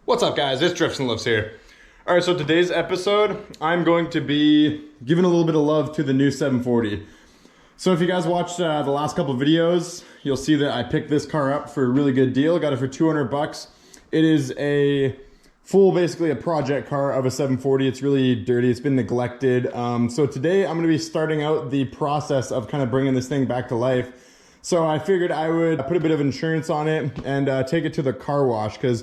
What's up, guys? It's Drifts and Lives here. All right, so today's episode, I'm going to be giving a little bit of love to the new 740. So if you guys watched the last couple videos, you'll see that I picked this car up for a really good deal. Got it for 200 bucks. It is a full, basically a project car of a 740. It's really dirty. It's been neglected. So today I'm going to be starting out the process of kind of bringing this thing back to life. So I figured I would put a bit of insurance on it and take it to the car wash, because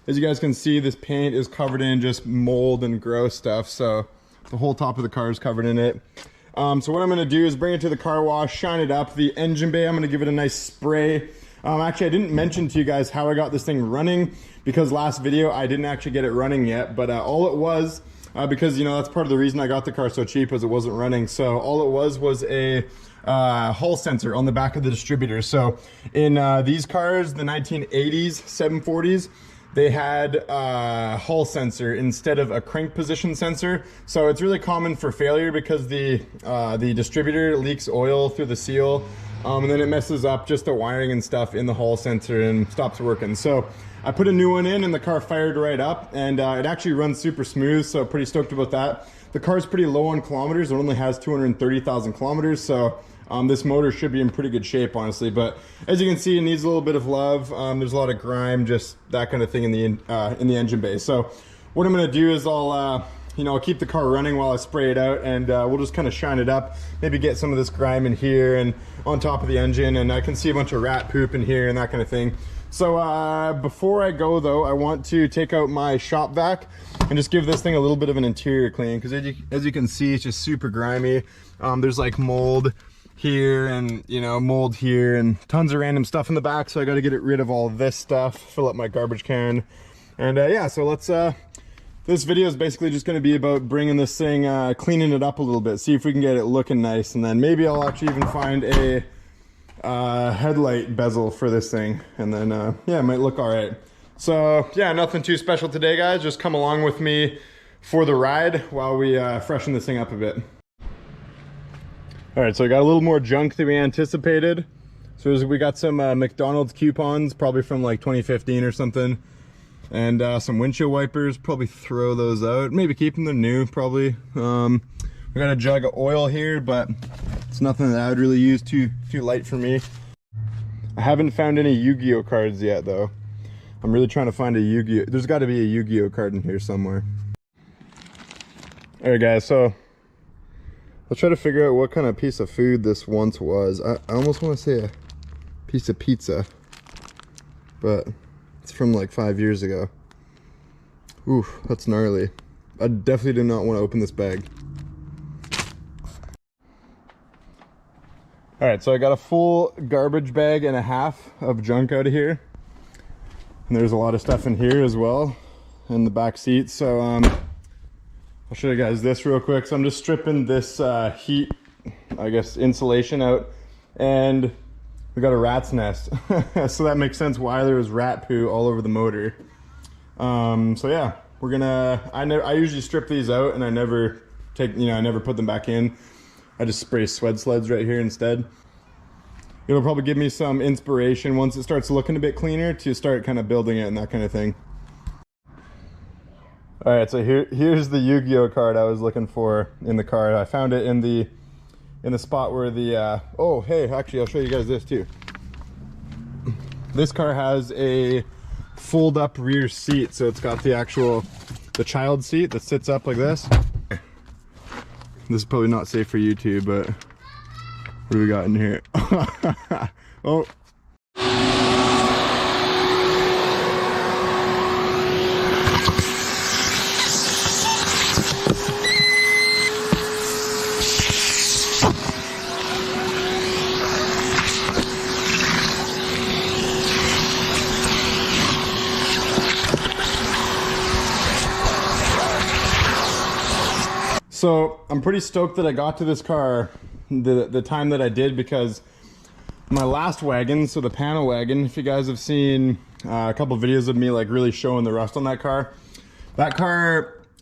as you guys can see, this paint is covered in just mold and gross stuff. So the whole top of the car is covered in it. So what I'm gonna do is bring it to the car wash, shine it up. The engine bay, I'm gonna give it a nice spray. Actually, I didn't mention to you guys how I got this thing running, because last video I didn't actually get it running yet, but all it was, because you know, that's part of the reason I got the car so cheap, was it wasn't running. So all it was a Hall sensor on the back of the distributor. So in these cars, the 1980s 740s, they had a Hall sensor instead of a crank position sensor. So it's really common for failure because the distributor leaks oil through the seal, and then it messes up just the wiring and stuff in the Hall sensor and stops working. So I put a new one in and the car fired right up, and it actually runs super smooth, so pretty stoked about that. The car's pretty low on kilometers. It only has 230,000 kilometers, so this motor should be in pretty good shape, honestly. But as you can see, it needs a little bit of love. There's a lot of grime, just that kind of thing in the engine bay. So what I'm gonna do is I'll keep the car running while I spray it out, and we'll just kind of shine it up, maybe get some of this grime in here and on top of the engine, and I can see a bunch of rat poop in here and that kind of thing. So before I go though, I want to take out my shop vac and just give this thing a little bit of an interior clean, because as you can see, it's just super grimy. There's like mold here and mold here and tons of random stuff in the back, so I got to get rid of all this stuff, fill up my garbage can, and yeah, so let's this video is basically just going to be about bringing this thing, cleaning it up a little bit, see if we can get it looking nice, and then maybe I'll actually even find a headlight bezel for this thing, and then yeah, it might look all right. So yeah, nothing too special today, guys. Just come along with me for the ride while we freshen this thing up a bit. All right, so I got a little more junk than we anticipated. So we got some McDonald's coupons, probably from like 2015 or something, and some windshield wipers. Probably throw those out. Maybe keep them, they're new, probably. We got a jug of oil here, but it's nothing that I would really use, too light for me. I haven't found any Yu-Gi-Oh cards yet, though. I'm really trying to find a Yu-Gi-Oh. There's got to be a Yu-Gi-Oh card in here somewhere. All right, guys, so I'll try to figure out what kind of piece of food this once was. I almost want to say a piece of pizza, but it's from like 5 years ago. Ooh, that's gnarly. I definitely do not want to open this bag. All right, so I got a full garbage bag and a half of junk out of here. And there's a lot of stuff in here as well, in the back seat. So I'll show you guys this real quick. So I'm just stripping this heat, I guess, insulation out, and we got a rat's nest. So that makes sense why there was rat poo all over the motor. So yeah, we're gonna, I usually strip these out, and I never I never put them back in. I just spray sweat sleds right here instead. It'll probably give me some inspiration once it starts looking a bit cleaner to start kind of building it and that kind of thing. All right, so here's the Yu-Gi-Oh card I was looking for in the car. I found it in the spot where the oh hey, actually I'll show you guys this too. This car has a fold up rear seat, so it's got the child seat that sits up like this. This is probably not safe for YouTube, but what do we got in here? Oh. So I'm pretty stoked that I got to this car the time that I did, because my last wagon, so the panel wagon, if you guys have seen a couple videos of me like really showing the rust on that car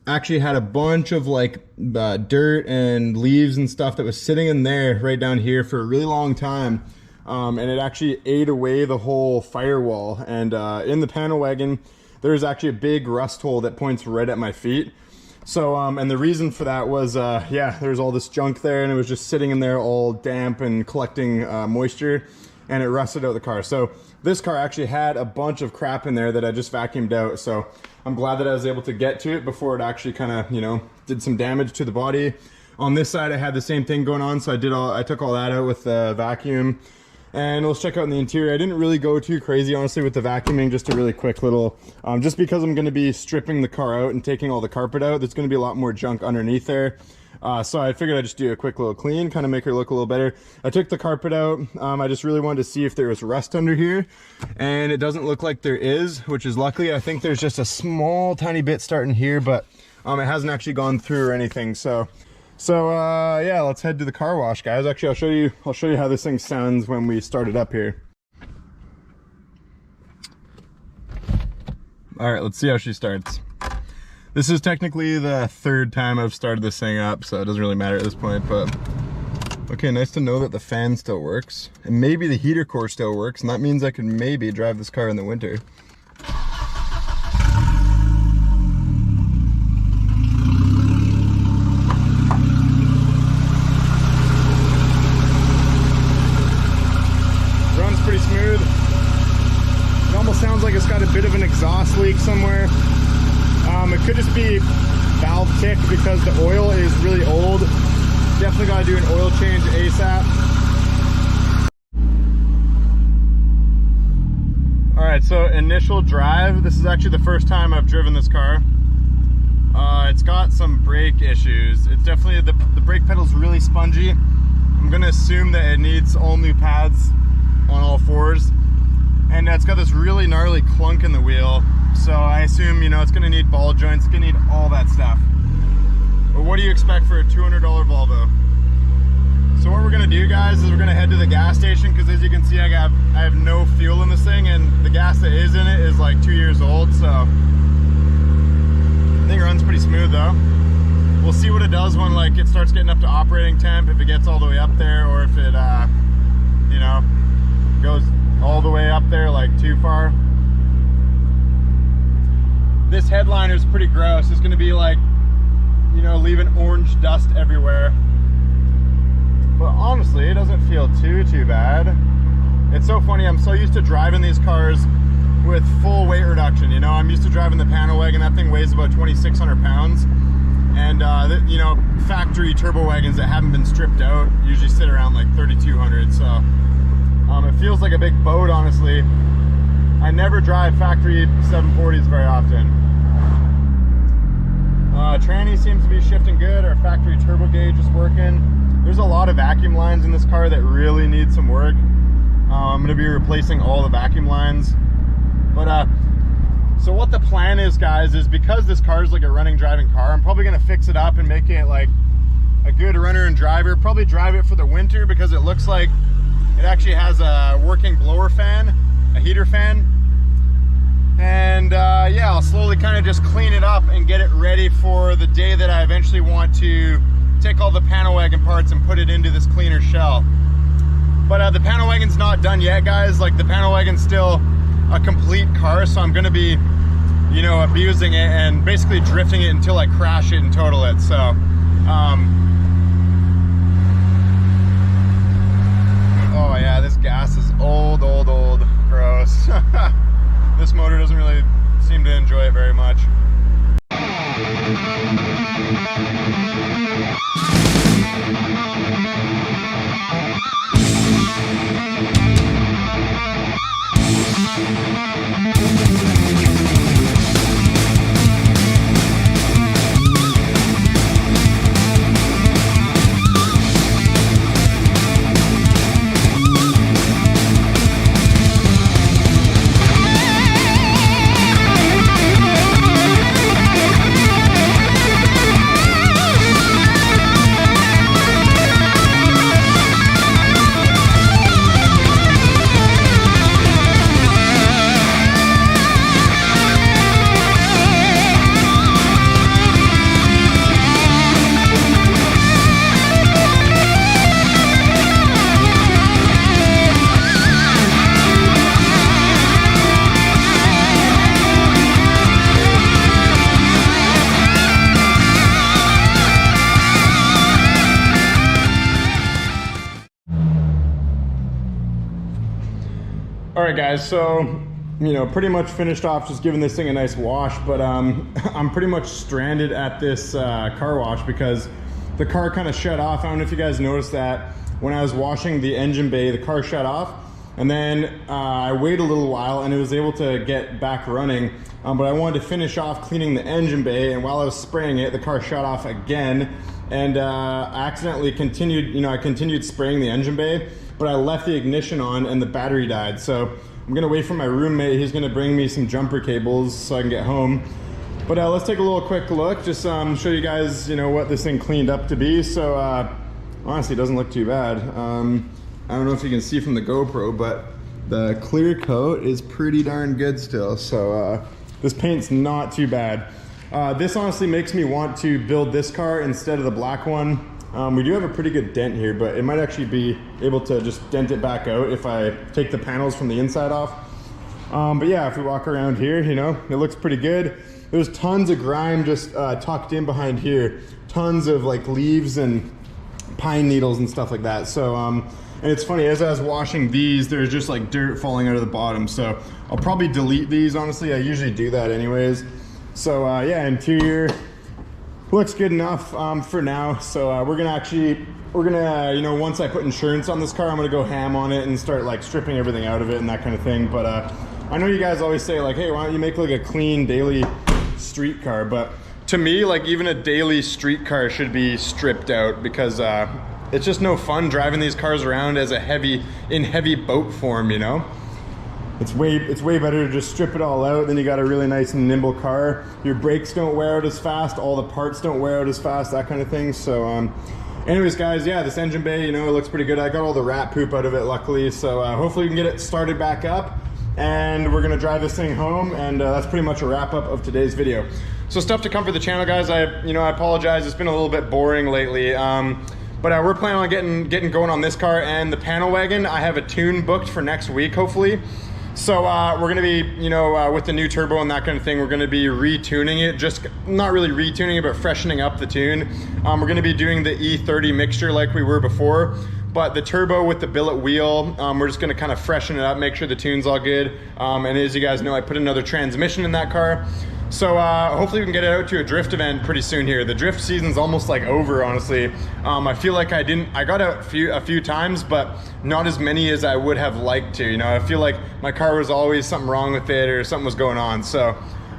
actually had a bunch of like dirt and leaves and stuff that was sitting in there right down here for a really long time. And it actually ate away the whole firewall. And in the panel wagon, there's actually a big rust hole that points right at my feet. So, and the reason for that was, yeah, there's all this junk there, and it was just sitting in there all damp and collecting moisture, and it rusted out the car. So this car actually had a bunch of crap in there that I just vacuumed out. So I'm glad that I was able to get to it before it actually kind of, you know, did some damage to the body. On this side, I had the same thing going on, so I took all that out with the vacuum. And let's check out in the interior. I didn't really go too crazy, honestly, with the vacuuming, just a really quick little, just because I'm gonna be stripping the car out and taking all the carpet out, there's gonna be a lot more junk underneath there. So I figured I'd just do a quick little clean, kind of make her look a little better. I took the carpet out. I just really wanted to see if there was rust under here, and it doesn't look like there is, which is luckily. I think there's just a small tiny bit starting here, but it hasn't actually gone through or anything. So yeah, let's head to the car wash, guys. Actually, I'll show you how this thing sounds when we start it up here. All right, let's see how she starts. This is technically the third time I've started this thing up, so it doesn't really matter at this point, but okay, nice to know that the fan still works, and maybe the heater core still works, and that means I can maybe drive this car in the winter. Pretty smooth. It almost sounds like it's got a bit of an exhaust leak somewhere. It could just be valve tick because the oil is really old. Definitely got to do an oil change ASAP. All right, so initial drive. This is actually the first time I've driven this car. It's got some brake issues. It's definitely, the brake pedal's really spongy. I'm gonna assume that it needs all new pads on all fours, and it's got this really gnarly clunk in the wheel, so I assume, you know, it's gonna need ball joints, it's gonna need all that stuff. But what do you expect for a $200 Volvo? So what we're gonna do, guys, is we're gonna head to the gas station, because as you can see, I have no fuel in this thing, and the gas that is in it is like 2 years old, so I think it runs pretty smooth though. We'll see what it does when like it starts getting up to operating temp, if it gets all the way up there, or if it you know, goes all the way up there like too far. This headliner is pretty gross. It's gonna be like, you know, leaving orange dust everywhere. But honestly, it doesn't feel too bad. It's so funny, I'm so used to driving these cars with full weight reduction. You know, I'm used to driving the panel wagon. That thing weighs about 2,600 pounds. And you know, factory turbo wagons that haven't been stripped out usually sit around like 3,200. So it feels like a big boat, honestly. I never drive factory 740s very often. Tranny seems to be shifting good. Our factory turbo gauge is working. There's a lot of vacuum lines in this car that really need some work. I'm gonna be replacing all the vacuum lines. But so what the plan is, guys, is because this car is like a running driving car, I'm probably gonna fix it up and make it like a good runner and driver. Probably drive it for the winter because it looks like it actually has a working blower fan, a heater fan. And yeah, I'll slowly kind of just clean it up and get it ready for the day that I eventually want to take all the panel wagon parts and put it into this cleaner shell. But the panel wagon's not done yet, guys. Like, the panel wagon's still a complete car, so I'm gonna be, you know, abusing it and basically drifting it until I crash it and total it. So oh yeah, this gas is old, gross. This motor doesn't really seem to enjoy it very much. right, guys, so pretty much finished off just giving this thing a nice wash, but I'm pretty much stranded at this car wash because the car kind of shut off. I don't know if you guys noticed that when I was washing the engine bay, the car shut off, and then I waited a little while and it was able to get back running, but I wanted to finish off cleaning the engine bay, and while I was spraying it, the car shut off again, and I accidentally continued, I continued spraying the engine bay, but I left the ignition on and the battery died. So I'm gonna wait for my roommate. He's gonna bring me some jumper cables so I can get home. But let's take a little quick look, just show you guys, what this thing cleaned up to be. So honestly, it doesn't look too bad. I don't know if you can see from the GoPro, but the clear coat is pretty darn good still. So this paint's not too bad. This honestly makes me want to build this car instead of the black one. We do have a pretty good dent here, but it might actually be able to just dent it back out if I take the panels from the inside off. But yeah, if we walk around here, it looks pretty good. There's tons of grime just tucked in behind here. Tons of like leaves and pine needles and stuff like that. So, and it's funny, as I was washing these, there's just like dirt falling out of the bottom. So I'll probably delete these, honestly. I usually do that anyways. So yeah, interior looks good enough for now. So we're gonna once I put insurance on this car, I'm gonna go ham on it and start like stripping everything out of it and that kind of thing. But I know you guys always say like, hey, why don't you make like a clean daily street car? But to me, like even a daily street car should be stripped out, because it's just no fun driving these cars around as in heavy boat form, It's way better to just strip it all out. Then you got a really nice and nimble car. Your brakes don't wear out as fast. All the parts don't wear out as fast, that kind of thing. So anyways, guys, yeah, this engine bay, it looks pretty good. I got all the rat poop out of it, luckily. So hopefully we can get it started back up, and we're gonna drive this thing home. And that's pretty much a wrap up of today's video. So stuff to come for the channel, guys. I apologize. It's been a little bit boring lately. But we're planning on getting going on this car and the panel wagon. I have a tune booked for next week, hopefully. So we're gonna be, with the new turbo and that kind of thing, we're gonna be retuning it, just not really retuning it, but freshening up the tune. We're gonna be doing the E30 mixture like we were before, but the turbo with the billet wheel, we're just gonna kind of freshen it up, make sure the tune's all good. And as you guys know, I put another transmission in that car. So hopefully we can get it out to a drift event pretty soon here. The drift season's almost like over, honestly. I feel like I got out a few times, but not as many as I would have liked to. I feel like my car was always something wrong with it or something was going on. So,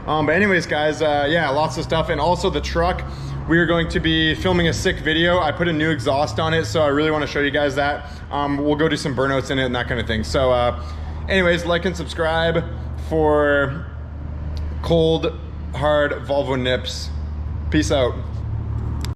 but anyways, guys, yeah, lots of stuff. And also the truck, we are going to be filming a sick video. I put a new exhaust on it, so I really want to show you guys that. We'll go do some burnouts in it and that kind of thing. So anyways, like and subscribe for cold, hard Volvo nips. Peace out.